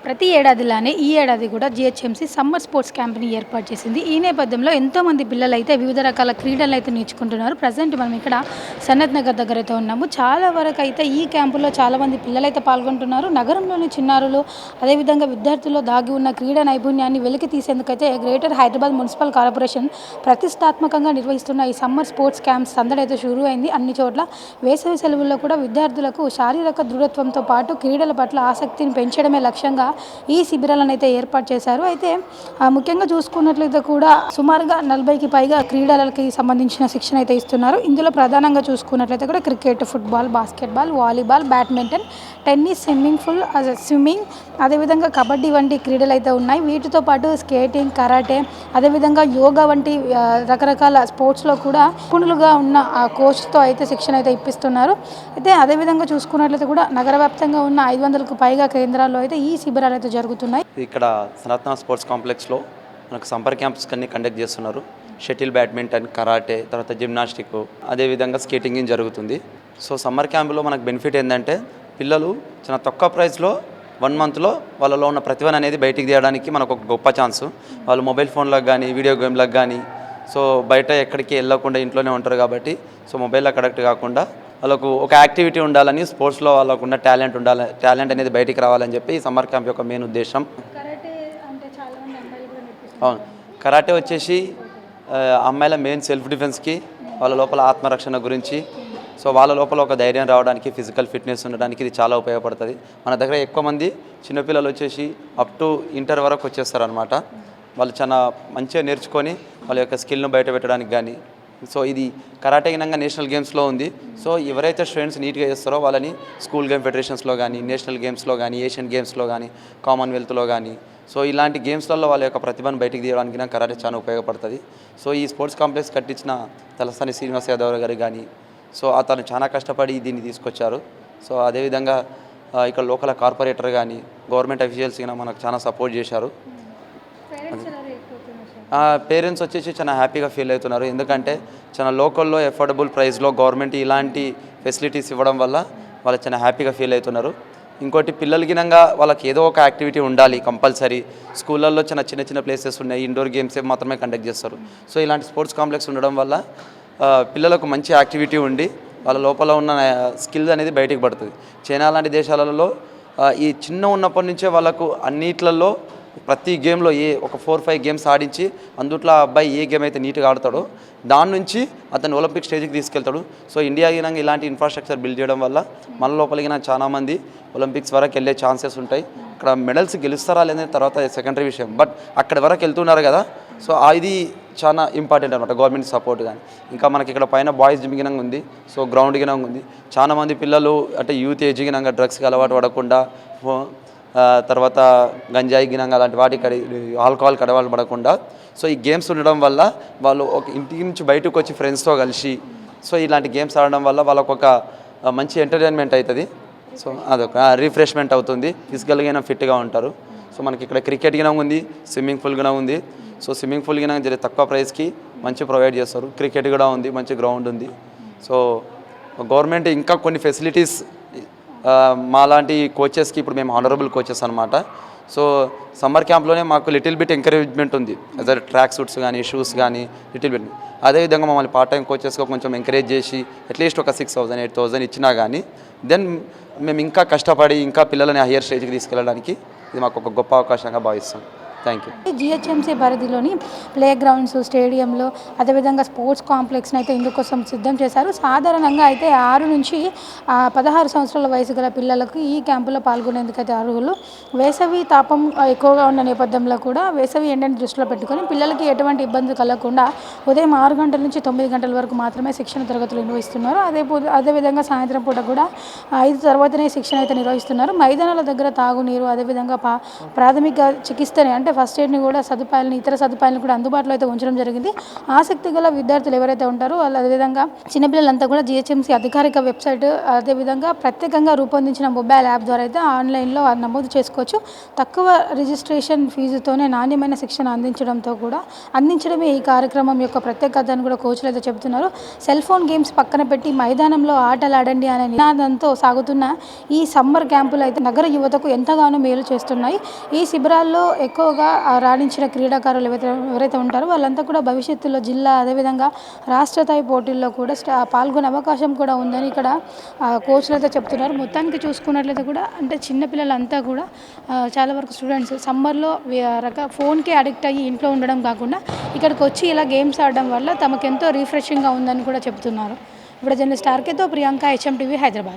ప్రతి ఏడాదిలానే ఈ ఏడాది కూడా జిహెచ్ఎంసీ సమ్మర్ స్పోర్ట్స్ క్యాంప్ని ఏర్పాటు చేసింది. ఈ నేపథ్యంలో ఎంతోమంది పిల్లలు అయితే వివిధ రకాల క్రీడలు అయితే నేర్చుకుంటున్నారు. ప్రజెంట్ మనం ఇక్కడ సనత్ నగర్ దగ్గర అయితే ఉన్నాము. చాలా వరకు అయితే ఈ క్యాంపులో చాలామంది పిల్లలైతే పాల్గొంటున్నారు. నగరంలోని చిన్నారులు అదేవిధంగా విద్యార్థుల్లో దాగి ఉన్న క్రీడా నైపుణ్యాన్ని వెలికి తీసేందుకైతే గ్రేటర్ హైదరాబాద్ మున్సిపల్ కార్పొరేషన్ ప్రతిష్టాత్మకంగా నిర్వహిస్తున్న ఈ సమ్మర్ స్పోర్ట్స్ క్యాంప్ సందడి అయితే షురూ అయింది. అన్ని చోట్ల వేసవి సెలవుల్లో కూడా విద్యార్థులకు శారీరక దృఢత్వంతో పాటు క్రీడల పట్ల ఆసక్తిని పెంచడమే లక్ష్యంగా ఈ శిబిరాలను అయితే ఏర్పాటు చేశారు. అయితే ముఖ్యంగా చూసుకున్నట్లయితే కూడా సుమారుగా 40కి పైగా క్రీడలకి సంబంధించిన శిక్షణ అయితే ఇస్తున్నారు. ఇందులో ప్రధానంగా చూసుకున్నట్లయితే కూడా cricket, football, basketball, volleyball, badminton, tennis, swimming అదేవిధంగా కబడ్డీ వంటి క్రీడలు అయితే ఉన్నాయి. వీటితో పాటు స్కేటింగ్, కరాటే అదేవిధంగా యోగా వంటి రకరకాల స్పోర్ట్స్లో కూడా నిపుణులుగా ఉన్న ఆ కోచ్తో అయితే శిక్షణ అయితే ఇప్పిస్తున్నారు. అయితే అదేవిధంగా చూసుకున్నట్లయితే కూడా నగర వ్యాప్తంగా ఉన్న 500కు పైగా కేంద్రాల్లో అయితే ఈ శిబిరాలు అయితే జరుగుతున్నాయి. ఇక్కడ సనత్ స్పోర్ట్స్ కాంప్లెక్స్లో మనకు సమ్మర్ క్యాంప్స్ అన్ని కండక్ట్ చేస్తున్నారు. షటిల్, బ్యాడ్మింటన్, కరాటే, తర్వాత జిమ్నాస్టిక్, అదేవిధంగా స్కేటింగ్ జరుగుతుంది. సో సమ్మర్ క్యాంపులో మనకు బెనిఫిట్ ఏంటంటే పిల్లలు చాలా తక్కువ ప్రైస్లో 1 మంత్లో వాళ్ళలో ఉన్న ప్రతిభను అనేది బయటికి తీయడానికి మనకు ఒక గొప్ప ఛాన్స్. వాళ్ళు మొబైల్ ఫోన్లకు కానీ వీడియో గేమ్లకు కానీ సో బయట ఎక్కడికి వెళ్ళకుండా ఇంట్లోనే ఉంటారు కాబట్టి సో మొబైల్లో కనెక్ట్ కాకుండా వాళ్ళకు ఒక యాక్టివిటీ ఉండాలని, స్పోర్ట్స్లో వాళ్ళకు ఉన్న టాలెంట్ అనేది బయటికి రావాలని చెప్పి ఈ సమ్మర్ క్యాంప్ యొక్క మెయిన్ ఉద్దేశం. అవును, కరాటే వచ్చేసి అమ్మాయిల మెయిన్ సెల్ఫ్ డిఫెన్స్కి, వాళ్ళ లోపల ఆత్మరక్షణ గురించి, సో వాళ్ళ లోపల ఒక ధైర్యం రావడానికి, ఫిజికల్ ఫిట్నెస్ ఉండడానికి ఇది చాలా ఉపయోగపడుతుంది. మన దగ్గర ఎక్కువ మంది చిన్నపిల్లలు వచ్చేసి అప్ టు ఇంటర్ వరకు వచ్చేస్తారు అనమాట. వాళ్ళు చాలా మంచిగా నేర్చుకొని వాళ్ళ యొక్క స్కిల్ను బయట పెట్టడానికి కానీ సో ఇది కరాటే గినంగా నేషనల్ గేమ్స్లో ఉంది. సో ఎవరైతే స్టూడెంట్స్ నీట్గా చేస్తారో వాళ్ళని స్కూల్ గేమ్ ఫెడరేషన్స్లో కానీ, నేషనల్ గేమ్స్లో కానీ, ఏషియన్ గేమ్స్లో కానీ, కామన్వెల్త్లో కానీ సో ఇలాంటి గేమ్స్లలో వాళ్ళ యొక్క ప్రతిభను బయటికి తీయడానికి కరాటే చాలా ఉపయోగపడుతుంది. సో ఈ స్పోర్ట్స్ కాంప్లెక్స్ కట్టించిన తలసాని శ్రీనివాస్ యాదవ్ గారు కానీ సో అతను చాలా కష్టపడి దీన్ని తీసుకొచ్చారు. సో అదేవిధంగా ఇక్కడ లోకల్ కార్పొరేటర్ కానీ, గవర్నమెంట్ అఫీషియల్స్ కానీ మనకు చాలా సపోర్ట్ చేశారు. పేరెంట్స్ వచ్చేసి చాలా హ్యాపీగా ఫీల్ అవుతున్నారు. ఎందుకంటే చాలా లోకల్లో ఎఫోర్డబుల్ ప్రైస్లో గవర్నమెంట్ ఇలాంటి ఫెసిలిటీస్ ఇవ్వడం వల్ల వాళ్ళు చాలా హ్యాపీగా ఫీల్ అవుతున్నారు. ఇంకోటి పిల్లలకి వాళ్ళకి ఏదో ఒక యాక్టివిటీ ఉండాలి కంపల్సరీ. స్కూళ్ళల్లో చిన్న చిన్న ప్లేసెస్ ఉన్నాయి, ఇండోర్ గేమ్స్ మాత్రమే కండక్ట్ చేస్తారు. సో ఇలాంటి స్పోర్ట్స్ కాంప్లెక్స్ ఉండడం వల్ల పిల్లలకు మంచి యాక్టివిటీ ఉండి వాళ్ళ లోపల ఉన్న స్కిల్స్ అనేది బయటికి పడుతుంది. చైనా లాంటి దేశాలలో ఈ చిన్న ఉన్నప్పటి నుంచే వాళ్ళకు అన్నిట్లలో ప్రతి గేమ్లో ఒక 4-5 గేమ్స్ ఆడించి అందుట్లో ఆ అబ్బాయి ఏ గేమ్ అయితే నీట్గా ఆడతాడో దాని నుంచి అతను ఒలింపిక్ స్టేజ్కి తీసుకెళ్తాడు. సో ఇండియా గినంగా ఇలాంటి ఇన్ఫ్రాస్ట్రక్చర్ బిల్డ్ చేయడం వల్ల మన లోపలికి చాలామంది ఒలింపిక్స్ వరకు వెళ్ళే ఛాన్సెస్ ఉంటాయి. ఇక్కడ మెడల్స్ గెలుస్తారా లేదని తర్వాత సెకండరీ విషయం, బట్ అక్కడి వరకు వెళ్తున్నారు కదా. సో ఇది చాలా ఇంపార్టెంట్ అనమాట, గవర్నమెంట్ సపోర్ట్ కానీ. ఇంకా మనకి ఇక్కడ పైన బాయ్స్ జిమ్ గినంగా ఉంది, సో గ్రౌండ్ గినంగా ఉంది. చాలామంది పిల్లలు అంటే యూత్ ఏజ్ గినంగా డ్రగ్స్కి అలవాటు పడకుండా, తర్వాత గంజాయి గినంగా అలాంటి వాటికి ఆల్కహాల్కి అలవాటు పడకుండా సో ఈ గేమ్స్ ఉండడం వల్ల వాళ్ళు ఒక ఇంటి నుంచి బయటకు వచ్చి ఫ్రెండ్స్తో కలిసి సో ఇలాంటి గేమ్స్ ఆడడం వల్ల వాళ్ళకు ఒక మంచి ఎంటర్టైన్మెంట్ అవుతుంది. సో అదొక రిఫ్రెష్మెంట్ అవుతుంది, ఫిజికల్గా ఫిట్గా ఉంటారు. సో మనకి ఇక్కడ క్రికెట్ గినం ఉంది, స్విమ్మింగ్ పూల్ కూడా ఉంది. సో స్విమ్మింగ్ పూల్ గినంగా జర తక్కువ ప్రైస్కి మంచి ప్రొవైడ్ చేస్తారు. క్రికెట్ కూడా ఉంది, మంచి గ్రౌండ్ ఉంది. సో గవర్నమెంట్ ఇంకా కొన్ని ఫెసిలిటీస్ మాలాంటి కోచెస్కి, ఇప్పుడు మేము ఆనరబుల్ కోచెస్ అనమాట. సో సమ్మర్ క్యాంప్లోనే మాకు లిటిల్ బిట్ ఎంకరేజ్మెంట్ ఉంది, అదే ట్రాక్ సూట్స్ కానీ, షూస్ కానీ లిటిల్ బిట్. అదేవిధంగా మమ్మల్ని పార్ట్ టైం కోచెస్గా కొంచెం ఎంకరేజ్ చేసి అట్లీస్ట్ ఒక 6,000 8,000 ఇచ్చినా కానీ దెన్ మేము ఇంకా కష్టపడి ఇంకా పిల్లలని హయ్యర్ స్టేజ్కి తీసుకెళ్ళడానికి ఇది మాకు ఒక గొప్ప అవకాశంగా భావిస్తాం. Thank you. జిహెచ్ఎంసీ పరిధిలోని ప్లే గ్రౌండ్స్, స్టేడియంలో అదేవిధంగా స్పోర్ట్స్ కాంప్లెక్స్ని అయితే ఇందుకోసం సిద్ధం చేశారు. సాధారణంగా అయితే 6 నుంచి 16 సంవత్సరాల వయసు గల పిల్లలకు ఈ క్యాంపులో పాల్గొనేందుకైతే అర్హులు. వేసవి తాపం ఎక్కువగా ఉన్న నేపథ్యంలో కూడా వేసవి ఎండని దృష్టిలో పెట్టుకొని పిల్లలకి ఎటువంటి ఇబ్బంది కలగకుండా ఉదయం 6 గంటల నుంచి 9 గంటల వరకు మాత్రమే శిక్షణ తరగతులు నిర్వహిస్తున్నారు. అదేవిధంగా సాయంత్రం పూట కూడా 5 తర్వాతనే శిక్షణ అయితే నిర్వహిస్తున్నారు. మైదానాల దగ్గర తాగునీరు, అదేవిధంగా ప్రాథమిక చికిత్సని అంటే అంటే ఫస్ట్ ఎయిడ్ని కూడా ఇతర సదుపాయాలను కూడా అందుబాటులో అయితే ఉంచడం జరిగింది. ఆసక్తి గల విద్యార్థులు ఎవరైతే ఉంటారో వాళ్ళు అదేవిధంగా చిన్నపిల్లలంతా కూడా జిహెచ్ఎంసీ అధికారిక వెబ్సైట్ అదేవిధంగా ప్రత్యేకంగా రూపొందించిన మొబైల్ యాప్ ద్వారా అయితే ఆన్లైన్లో నమోదు చేసుకోవచ్చు. తక్కువ రిజిస్ట్రేషన్ ఫీజుతోనే నాణ్యమైన శిక్షణ అందించడమే ఈ కార్యక్రమం యొక్క ప్రత్యేకత అని కూడా కోచ్లు అయితే చెబుతున్నారు. సెల్ ఫోన్ గేమ్స్ పక్కన పెట్టి మైదానంలో ఆటలాడండి అనే నినాదంతో సాగుతున్న ఈ సమ్మర్ క్యాంపులు అయితే నగర యువతకు ఎంతగానో మేలు చేస్తున్నాయి. ఈ శిబిరాల్లో ఎక్కువగా రాణించిన క్రీడాకారులు ఎవరైతే ఉంటారో వాళ్ళంతా కూడా భవిష్యత్తులో జిల్లా అదేవిధంగా రాష్ట్ర స్థాయి పోటీల్లో కూడా పాల్గొనే అవకాశం కూడా ఉందని ఇక్కడ కోచ్లు అయితే చెప్తున్నారు. మొత్తానికి చూసుకున్నట్లయితే కూడా అంటే చిన్నపిల్లలంతా కూడా చాలా వరకు స్టూడెంట్స్ సమ్మర్లో ఫోన్కే అడిక్ట్ అయ్యి ఇంట్లో ఉండడం కాకుండా ఇక్కడికి వచ్చి ఇలా గేమ్స్ ఆడడం వల్ల తమకు ఎంతో రిఫ్రెషింగ్గా ఉందని కూడా చెప్తున్నారు. ఇప్పుడు జర్నలిస్ట్ ఆర్కేతో ప్రియాంక, HM టీవీ, హైదరాబాద్.